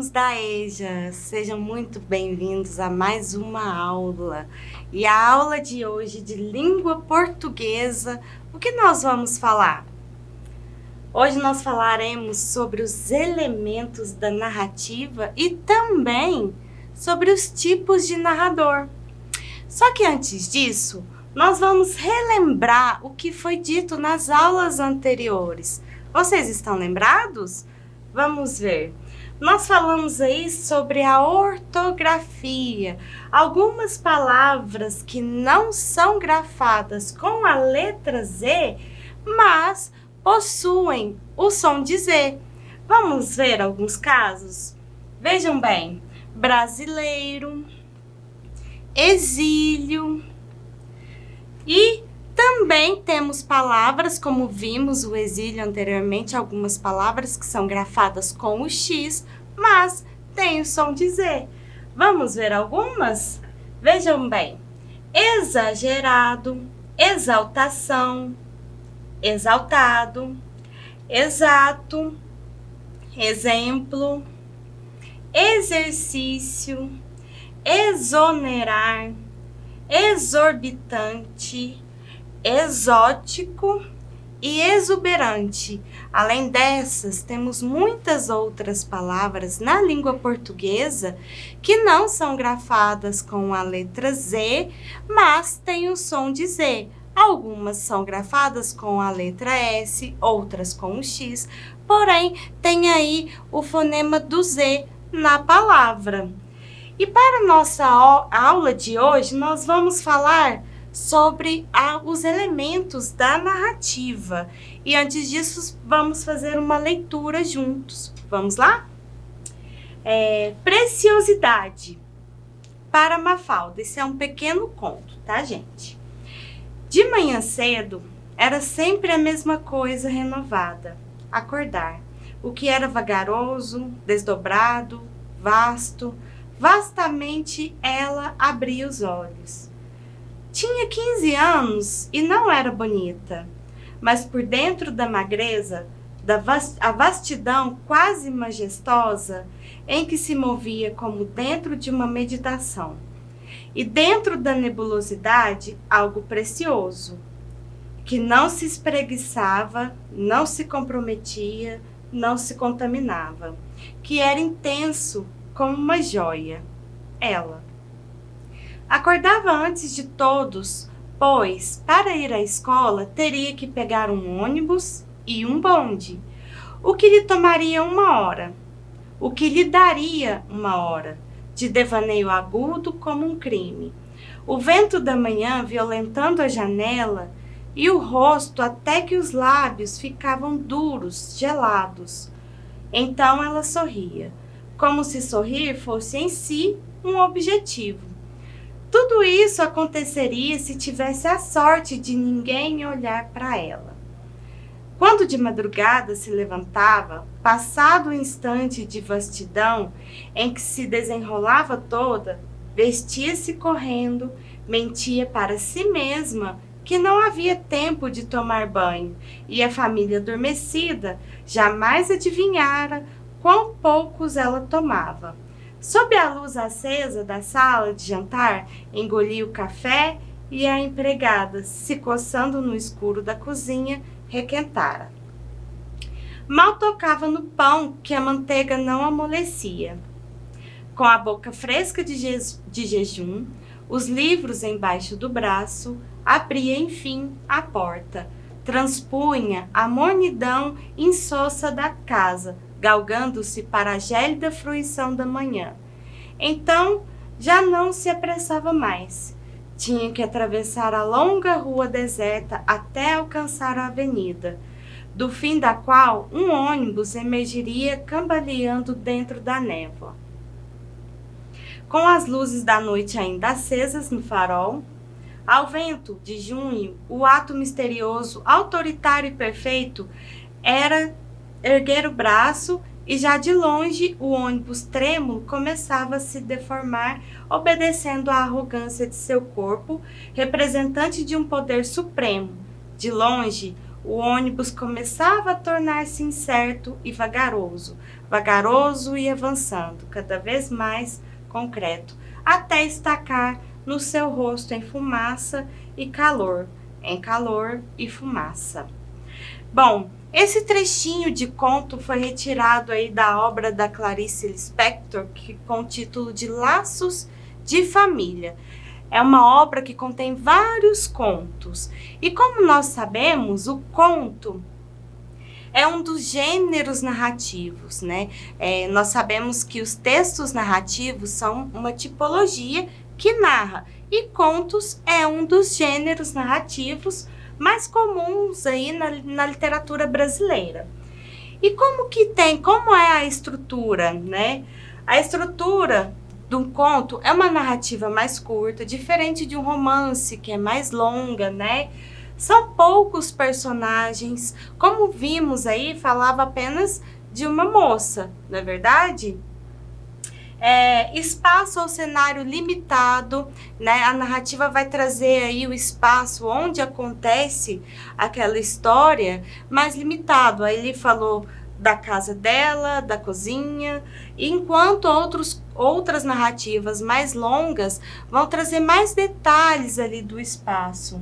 alunos da EJA, sejam muito bem-vindos a mais uma aula. E a aula de hoje de língua portuguesa, o que nós vamos falar? Hoje nós falaremos sobre os elementos da narrativa e também sobre os tipos de narrador. Só que antes disso, nós vamos relembrar o que foi dito nas aulas anteriores. Vocês estão lembrados? Vamos ver. Nós falamos aí sobre a ortografia. Algumas palavras que não são grafadas com a letra Z, mas possuem o som de Z. Vamos ver alguns casos? Vejam bem: brasileiro, exílio. E também temos palavras, como vimos o exílio anteriormente, algumas palavras que são grafadas com o X, mas tem o som de Z. Vamos ver algumas? Vejam bem: exagerado, exaltação, exaltado, exato, exemplo, exercício, exonerar, exorbitante, exótico e exuberante. Além dessas, temos muitas outras palavras na língua portuguesa que não são grafadas com a letra Z, mas têm o som de Z. Algumas são grafadas com a letra S, outras com o X, porém tem aí o fonema do Z na palavra. E para a nossa aula de hoje, nós vamos falar sobre os elementos da narrativa. E antes disso, vamos fazer uma leitura juntos. Vamos lá? Preciosidade. Para Mafalda. Esse é um pequeno conto, tá, gente? De manhã cedo, era sempre a mesma coisa renovada. Acordar. O que era vagaroso, desdobrado, vasto, vastamente ela abria os olhos. Tinha 15 anos e não era bonita, mas por dentro da magreza, a vastidão quase majestosa, em que se movia como dentro de uma meditação. E dentro da nebulosidade, algo precioso, que não se espreguiçava, não se comprometia, não se contaminava, que era intenso como uma joia. Ela acordava antes de todos, pois, para ir à escola, teria que pegar um ônibus e um bonde, o que lhe tomaria 1 hora, o que lhe daria 1 hora, de devaneio agudo como um crime. O vento da manhã violentando a janela e o rosto até que os lábios ficavam duros, gelados. Então ela sorria, como se sorrir fosse em si um objetivo. Tudo isso aconteceria se tivesse a sorte de ninguém olhar para ela. Quando de madrugada se levantava, passado o instante de vastidão em que se desenrolava toda, vestia-se correndo, mentia para si mesma que não havia tempo de tomar banho, e a família adormecida jamais adivinhara quão poucos ela tomava. Sob a luz acesa da sala de jantar, engolia o café e a empregada, se coçando no escuro da cozinha, requentara. Mal tocava no pão que a manteiga não amolecia. Com a boca fresca de jejum, os livros embaixo do braço, abria enfim a porta, transpunha a mornidão insossa da casa, galgando-se para a gélida fruição da manhã. Então, já não se apressava mais. Tinha que atravessar a longa rua deserta até alcançar a avenida, do fim da qual um ônibus emergiria cambaleando dentro da névoa. Com as luzes da noite ainda acesas no farol, ao vento de junho, o ato misterioso, autoritário e perfeito era erguer o braço, e já de longe o ônibus trêmulo começava a se deformar, obedecendo à arrogância de seu corpo, representante de um poder supremo. De longe, O ônibus começava a tornar-se incerto e vagaroso, vagaroso e avançando, cada vez mais concreto, até estacar no seu rosto em fumaça e calor, em calor e fumaça. Bom, esse trechinho de conto foi retirado aí da obra da Clarice Lispector, com o título de Laços de Família. É uma obra que contém vários contos. E como nós sabemos, o conto é um dos gêneros narrativos, né? Nós sabemos que os textos narrativos são uma tipologia que narra. E contos é um dos gêneros narrativos mais comuns aí na literatura brasileira. E como é a estrutura, né? A estrutura de um conto é uma narrativa mais curta, diferente de um romance, que é mais longa, né? São poucos personagens, como vimos aí, falava apenas de uma moça, não é verdade? Espaço ou cenário limitado, né? A narrativa vai trazer aí o espaço onde acontece aquela história mais limitado. Aí ele falou da casa dela, da cozinha, enquanto outras narrativas mais longas vão trazer mais detalhes ali do espaço.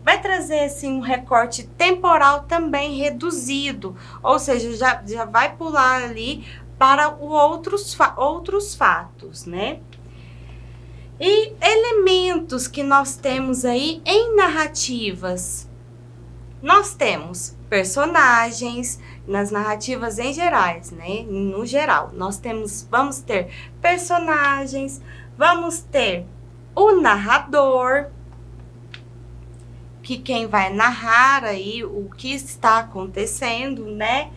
Vai trazer assim um recorte temporal também reduzido, ou seja, já vai pular ali para outros fatos, né? E elementos que nós temos aí em narrativas. Nós temos personagens nas narrativas em gerais, né? No geral, vamos ter personagens, vamos ter o narrador, que quem vai narrar aí o que está acontecendo, né?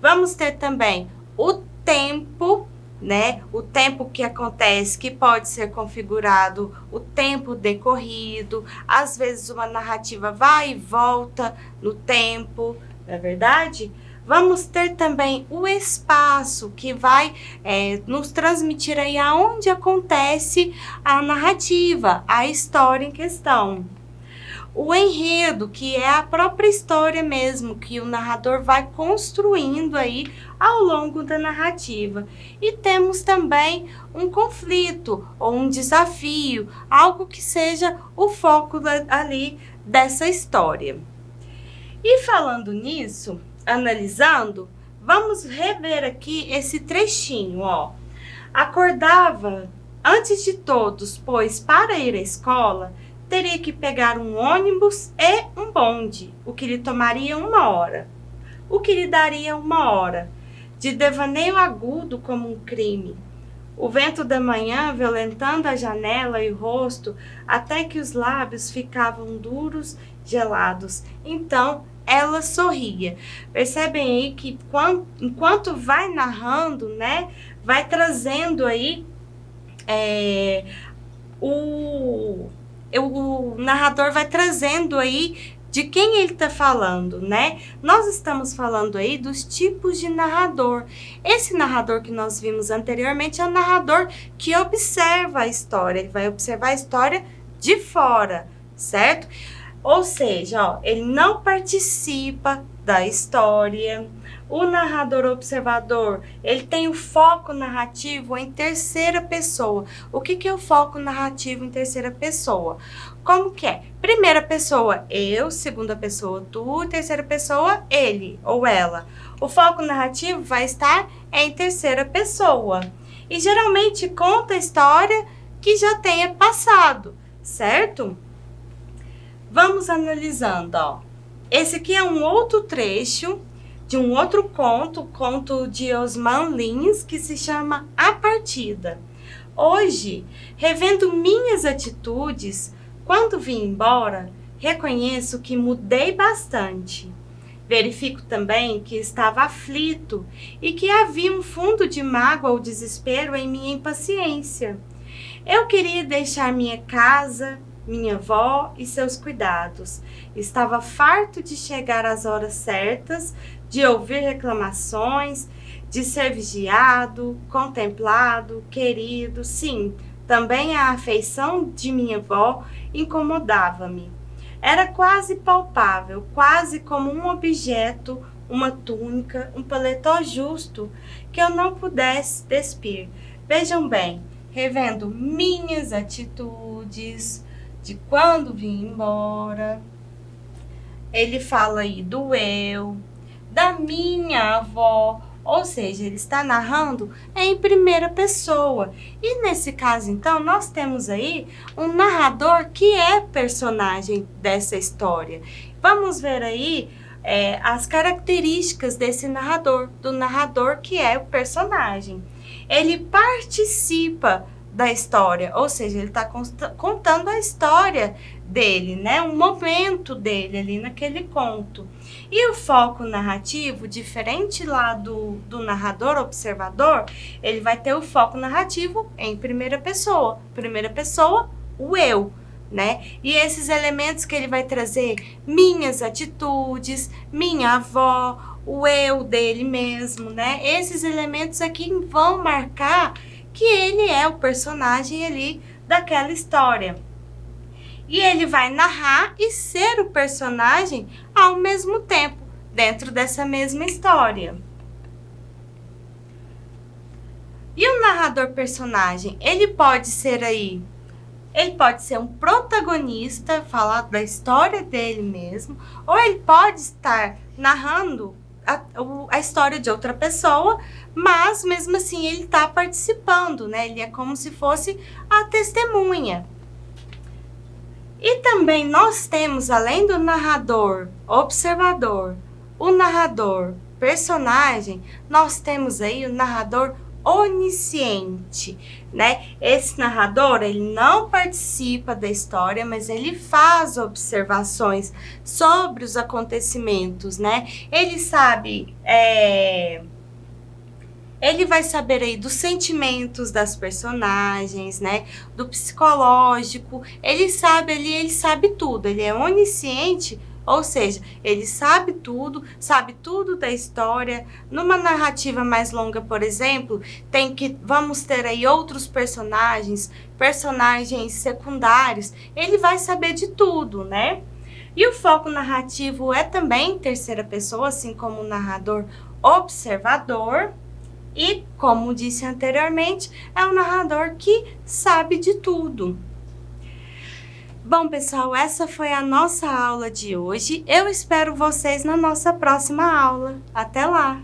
Vamos ter também o tempo, né? O tempo que acontece, que pode ser configurado o tempo decorrido. Às vezes uma narrativa vai e volta no tempo, não é verdade? Vamos ter também o espaço, que vai nos transmitir aí aonde acontece a narrativa, a história em questão. O enredo, que é a própria história mesmo, que o narrador vai construindo aí ao longo da narrativa. E temos também um conflito ou um desafio, algo que seja o foco ali dessa história. E falando nisso, analisando, vamos rever aqui esse trechinho, ó. Acordava antes de todos, pois para ir à escola teria que pegar um ônibus e um bonde, o que lhe tomaria 1 hora, o que lhe daria 1 hora, de devaneio agudo como um crime. O vento da manhã violentando a janela e o rosto, até que os lábios ficavam duros, gelados. Então ela sorria. Percebem aí que enquanto vai narrando, né, vai trazendo aí o narrador vai trazendo aí de quem ele está falando, né? Nós estamos falando aí dos tipos de narrador. Esse narrador que nós vimos anteriormente é o narrador que observa a história. Ele vai observar a história de fora, certo? Ou seja, ó, ele não participa da história. O narrador observador, ele tem o foco narrativo em terceira pessoa. O que é o foco narrativo em terceira pessoa? Como que é? Primeira pessoa, eu. Segunda pessoa, tu. Terceira pessoa, ele ou ela. O foco narrativo vai estar em terceira pessoa. E geralmente conta a história que já tenha passado, certo? Vamos analisando, ó. Esse aqui é um outro trecho de um outro conto de Osman Lins, que se chama A Partida. Hoje, revendo minhas atitudes, quando vim embora, reconheço que mudei bastante. Verifico também que estava aflito e que havia um fundo de mágoa ou desespero em minha impaciência. Eu queria deixar minha casa, minha avó e seus cuidados. Estava farto de chegar às horas certas, de ouvir reclamações, de ser vigiado, contemplado, querido. Sim, também a afeição de minha avó incomodava-me. Era quase palpável, quase como um objeto, uma túnica, um paletó justo que eu não pudesse despir. Vejam bem, revendo minhas atitudes de quando vim embora. Ele fala aí do eu, da minha avó, ou seja, ele está narrando em primeira pessoa. E nesse caso, então, nós temos aí um narrador que é personagem dessa história. Vamos ver aí as características desse narrador, do narrador que é o personagem. Ele participa da história, ou seja, ele está contando a história dele, né? Um momento dele ali naquele conto. E o foco narrativo, diferente lá do narrador observador, ele vai ter o foco narrativo em primeira pessoa. Primeira pessoa, o eu, né? E esses elementos que ele vai trazer, minhas atitudes, minha avó, o eu dele mesmo, né? Esses elementos aqui vão marcar que ele é o personagem ali daquela história. E ele vai narrar e ser o personagem ao mesmo tempo, dentro dessa mesma história. E o narrador personagem, ele pode ser um protagonista, falar da história dele mesmo, ou ele pode estar narrando a história de outra pessoa, mas mesmo assim ele está participando, né? Ele é como se fosse a testemunha. E também nós temos, além do narrador observador, o narrador personagem, nós temos aí o narrador onisciente, né? Esse narrador, ele não participa da história, mas ele faz observações sobre os acontecimentos, né? Ele sabe, ele vai saber aí dos sentimentos das personagens, né? Do psicológico, ele sabe tudo, ele é onisciente. Ou seja, ele sabe tudo da história. Numa narrativa mais longa, por exemplo, vamos ter aí outros personagens secundários. Ele vai saber de tudo, né? E o foco narrativo é também em terceira pessoa, assim como o narrador observador. E, como disse anteriormente, é um narrador que sabe de tudo. Bom, pessoal, essa foi a nossa aula de hoje. Eu espero vocês na nossa próxima aula. Até lá!